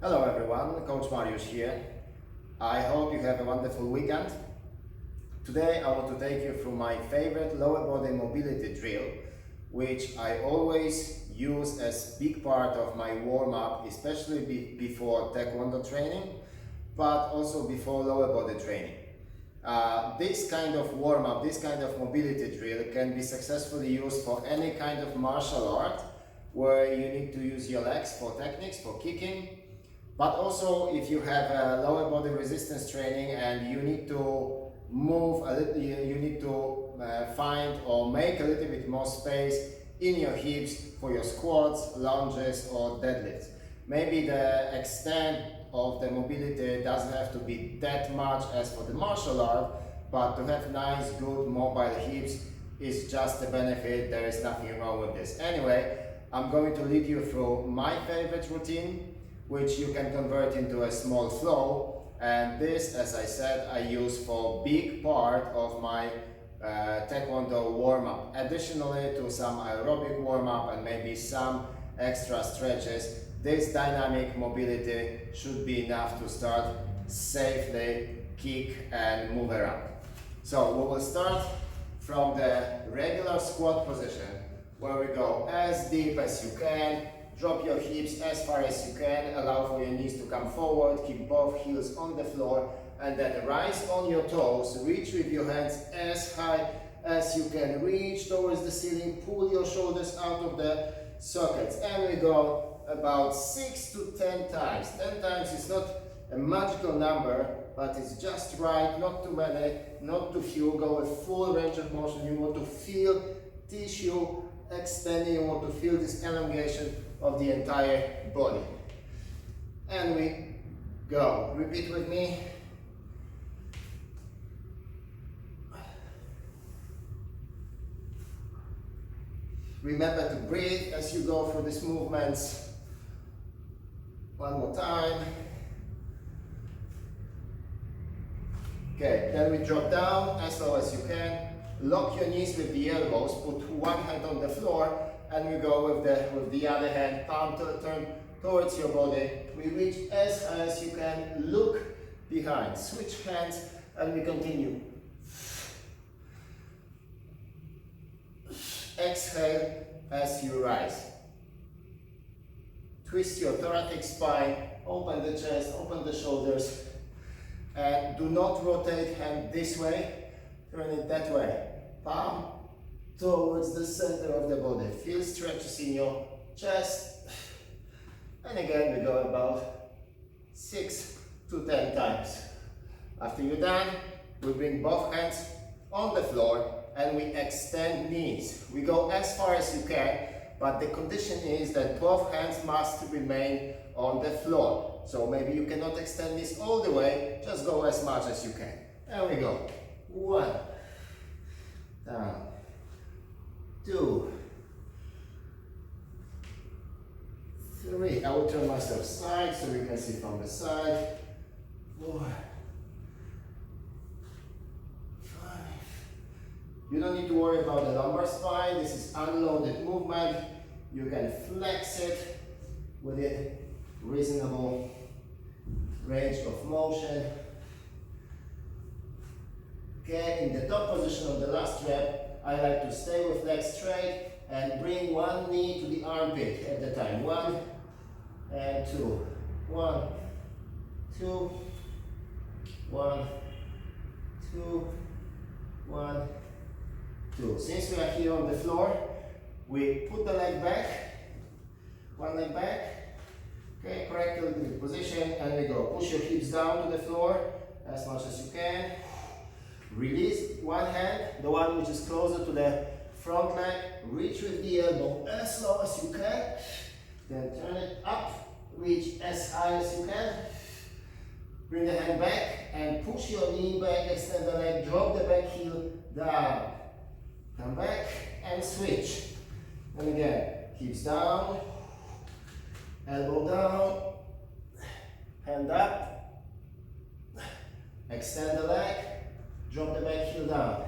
Hello everyone, Coach Mariusz here. I hope you have a wonderful weekend. Today I want to take you through my favorite lower body mobility drill, which I always use as big part of my warm-up, especially before Taekwondo training, but also before lower body training. This kind of warm-up, this kind of mobility drill can be successfully used for any kind of martial art where you need to use your legs for techniques, for kicking. But also if you have a lower body resistance training and you need to move a little, you need to find or make a little bit more space in your hips for your squats, lunges or deadlifts. Maybe the extent of the mobility doesn't have to be that much as for the martial art, but to have nice, good mobile hips is just a benefit. There is nothing wrong with this. Anyway, I'm going to lead you through my favorite routine, which you can convert into a small flow, and this, as I said, I use for big part of my Taekwondo warm-up. Additionally to some aerobic warm-up and maybe some extra stretches, this dynamic mobility should be enough to start safely kick and move around. So we will start from the regular squat position, where we go as deep as you can. Drop your hips as far as you can, allow for your knees to come forward, keep both heels on the floor, and then rise on your toes, reach with your hands as high as you can, reach towards the ceiling, pull your shoulders out of the sockets, and we go about 6 to 10 times. 10 times is not a magical number, but it's just right, not too many, not too few. Go with full range of motion. You want to feel tissue extending, you want to feel this elongation of the entire body. And we go. Repeat with me. Remember to breathe as you go through these movements. One more time. Okay, then we drop down as low as you can. Lock your knees with the elbows, put one hand on the floor, and we go with the other hand, palm turn towards your body. We reach as high as you can, look behind, switch hands, and we continue. Exhale as you rise. Twist your thoracic spine, open the chest, open the shoulders, and do not rotate hand this way, turn it that way. Palm towards the center of the body. Feel stretches in your chest. And again, we go about 6 to 10 times. After you're done, we bring both hands on the floor and we extend knees. We go as far as you can, but the condition is that both hands must remain on the floor. So maybe you cannot extend this all the way, just go as much as you can. There we go. 1, down, 2, 3. I will turn myself side so you can see from the side. 4, 5. You don't need to worry about the lumbar spine. This is unloaded movement. You can flex it within reasonable range of motion. Okay, in the top position of the last rep, I like to stay with legs straight and bring one knee to the armpit at the time. 1 and 2. 1, 2, 1, 2, 1, 2. Since we are here on the floor, we put the leg back, one leg back, okay, correct the position, and we go. Push your hips down to the floor as much as you can. Release one hand, the one which is closer to the front leg, reach with the elbow as low as you can, then turn it up, reach as high as you can, bring the hand back and push your knee back, extend the leg, drop the back heel down, come back and switch. And again, hips down, elbow down, hand up, extend the leg, drop the back heel down.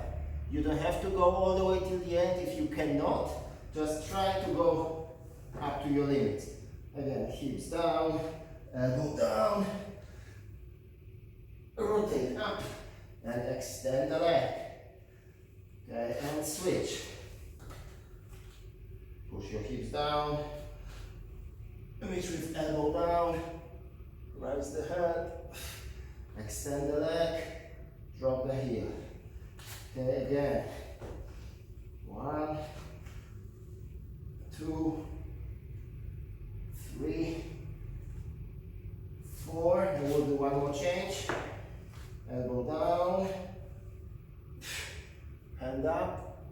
You don't have to go all the way till the end. If you cannot, just try to go up to your limits. Again, hips down, elbow down, rotate up, and extend the leg. Okay, and switch. Push your hips down, reach with elbow down, raise the head, extend the leg, drop the heel. Okay, again. 1, 2, 3, 4, and we'll do one more change. Elbow down, hand up,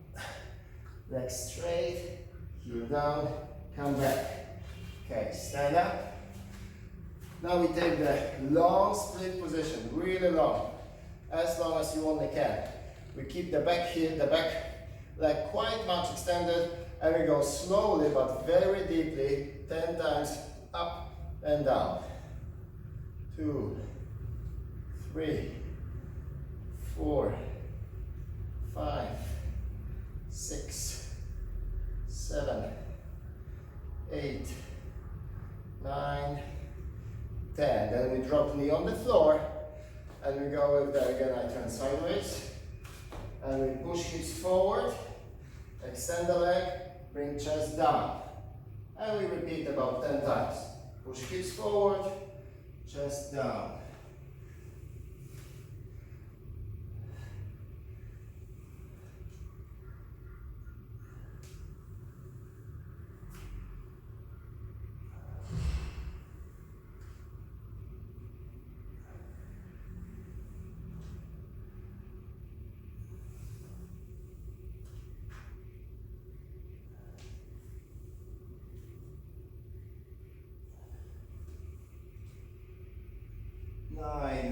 leg straight, heel down, come back. Okay, stand up. Now we take the long split position, really long, as long as you only can. We keep the back heel, the back leg quite much extended, and we go slowly but very deeply, 10 times up and down. 2, 3, 4, 5, 6, 7, 8, 9, 10. Then we drop knee on the floor, and we go with that again. I turn sideways, and we push hips forward, extend the leg, bring chest down, and we repeat about 10 times. Push hips forward, chest down.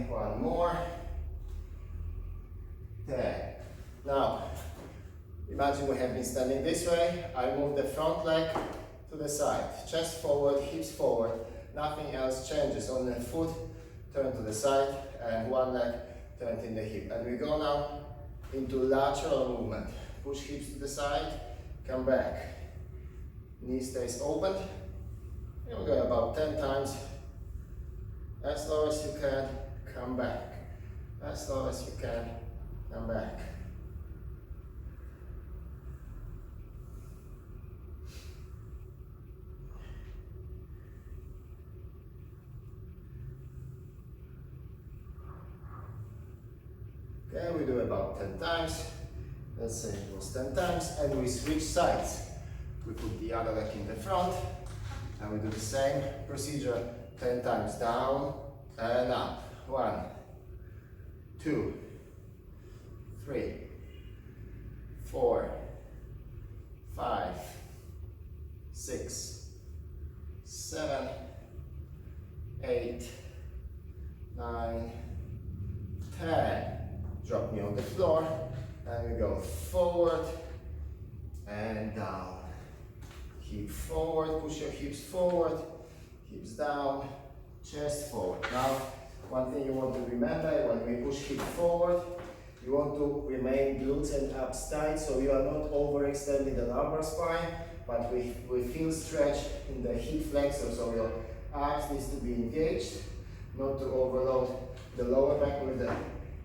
One more. 10. Now, imagine we have been standing this way. I move the front leg to the side. Chest forward, hips forward. Nothing else changes. Only the foot turn to the side and one leg turned in the hip. And we go now into lateral movement. Push hips to the side, come back. Knee stays open. And we go about 10 times. As low as you can, come back. As low as you can, come back. Okay, we do about 10 times. Let's say it was 10 times, and we switch sides. We put the other leg in the front, and we do the same procedure 10 times down and up. 1, 2, 3, 4, 5, 6, 7, 8, 9, 10. Drop me on the floor, and we go forward and down. Hip forward, push your hips forward, hips down, chest forward. Now, one thing you want to remember, when we push hip forward, you want to remain glutes and abs tight, so you are not overextending the lumbar spine, but we feel stretch in the hip flexor, so your abs needs to be engaged, not to overload the lower back with the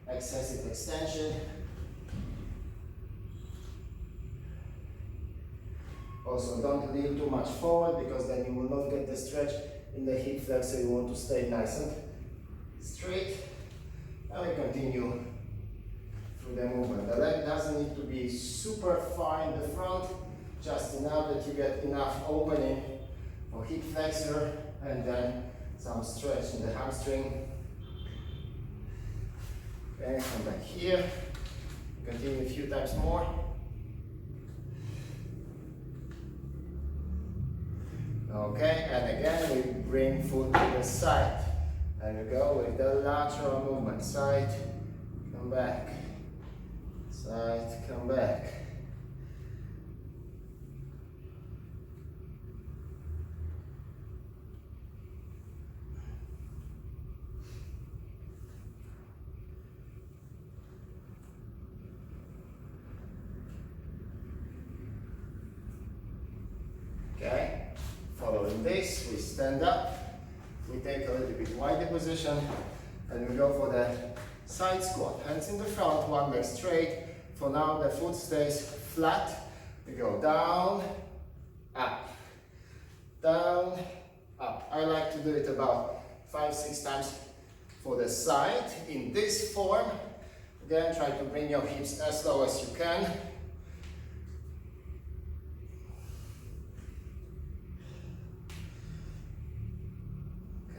excessive extension. Also, don't lean too much forward, because then you will not get the stretch in the hip flexor. You want to stay nice and straight. And we continue through the movement. The leg doesn't need to be super far in the front, just enough that you get enough opening for hip flexor, and then some stretch in the hamstring. Okay, come back here. Continue a few times more. Okay, and again we bring foot to the side. And we go with the lateral movement. Side, come back. Side, come back. Okay, following this, we stand up, we take a bit wider position, and we go for the side squat. Hands in the front, one leg straight. For now, the foot stays flat. We go down, up, down, up. I like to do it about 5-6 times for the side in this form. Again, try to bring your hips as low as you can.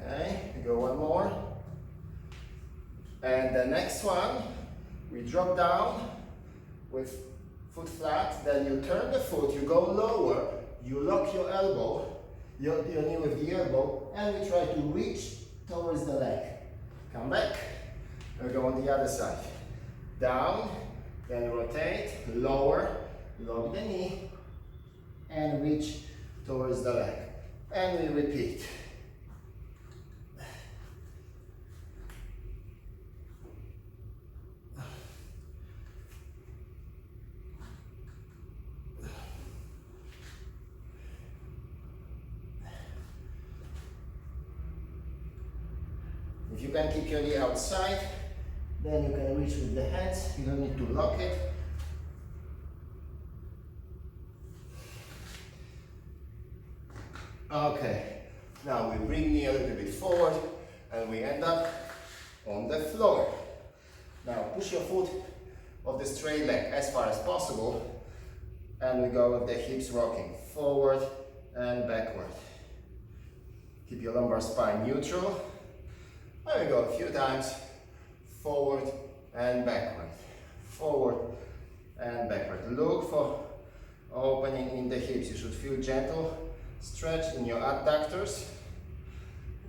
Okay, we go one more. And the next one, we drop down with foot flat, then you turn the foot, you go lower, you lock your elbow, your knee with the elbow, and we try to reach towards the leg. Come back, and go on the other side. Down, then rotate, lower, lock the knee, and reach towards the leg. And we repeat. If you can keep your knee outside, then you can reach with the hands. You don't need to lock it. Okay, now we bring knee a little bit forward and we end up on the floor. Now push your foot of the straight leg as far as possible, and we go with the hips rocking forward and backward. Keep your lumbar spine neutral. And we go a few times, forward and backward, forward and backward. Look for opening in the hips. You should feel gentle stretch in your adductors.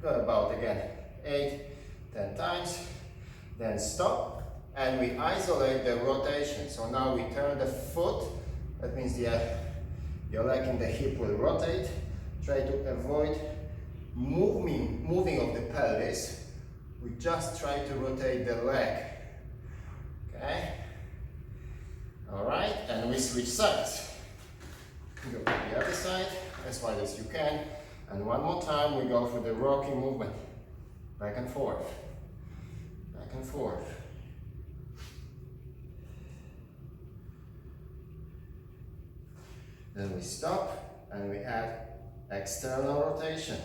Go about again 8-10 times, then stop, and we isolate the rotation. So now we turn the foot, that means your leg in the hip will rotate. Try to avoid moving of the pelvis. We just try to rotate the leg. Okay? Alright, and we switch sides. Go to the other side as wide as you can, and one more time we go for the rocking movement. Back and forth. Back and forth. Then we stop and we add external rotation.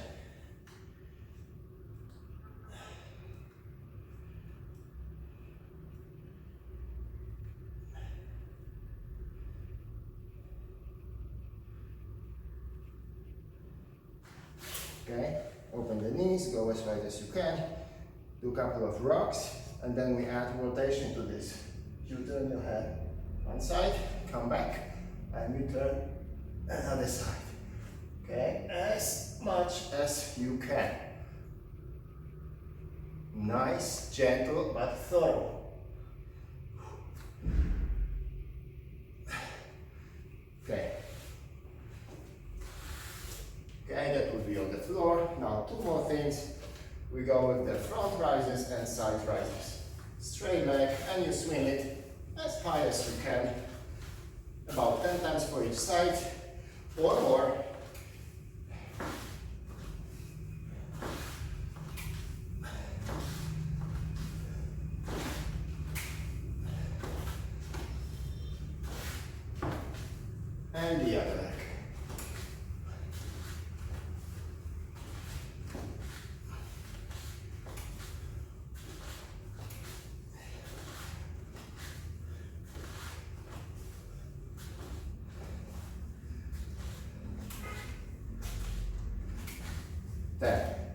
Okay, open the knees, go as wide as you can, do a couple of rocks, and then we add rotation to this. You turn your head one side, come back, and you turn another side. Okay, as much as you can. Nice, gentle, but thorough. Okay. Okay, that would be on the floor. Now, two more things. We go with the front rises and side rises. Straight leg, and you swing it as high as you can. About 10 times for each side, or more. And the other leg.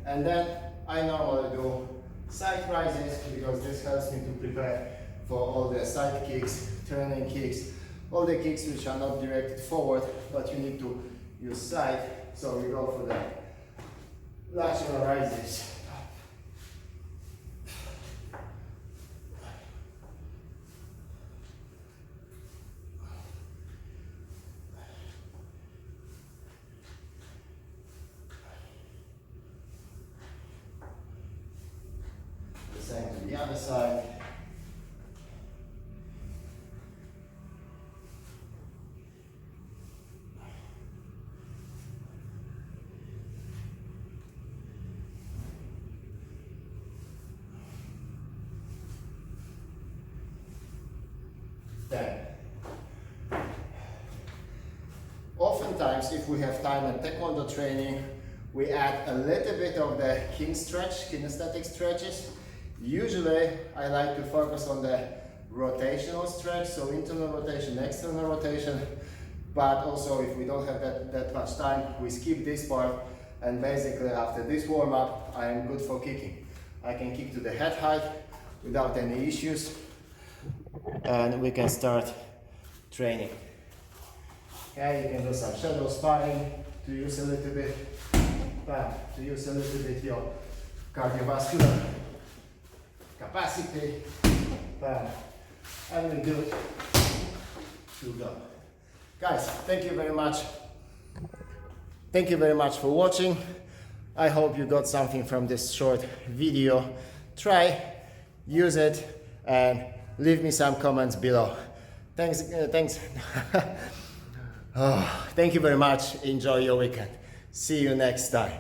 And then I normally do side rises because this helps me to prepare for all the side kicks, turning kicks, all the kicks which are not directed forward, but you need to use side. So we go for the lateral rises. Same to the other side. 10. Oftentimes, if we have time at Taekwondo training, we add a little bit of the king stretch, kinesthetic stretches. Usually, I like to focus on the rotational stretch, so internal rotation, external rotation. But also, if we don't have that much time, we skip this part. And basically, after this warm-up, I am good for kicking. I can kick to the head height without any issues. And we can start training. Okay, you can do some shadow sparring to use a little bit, your cardiovascular capacity. And we do it to go. Guys, thank you very much. Thank you very much for watching. I hope you got something from this short video. Try, use it, and leave me some comments below. Thanks. Thank you very much. Enjoy your weekend. See you next time.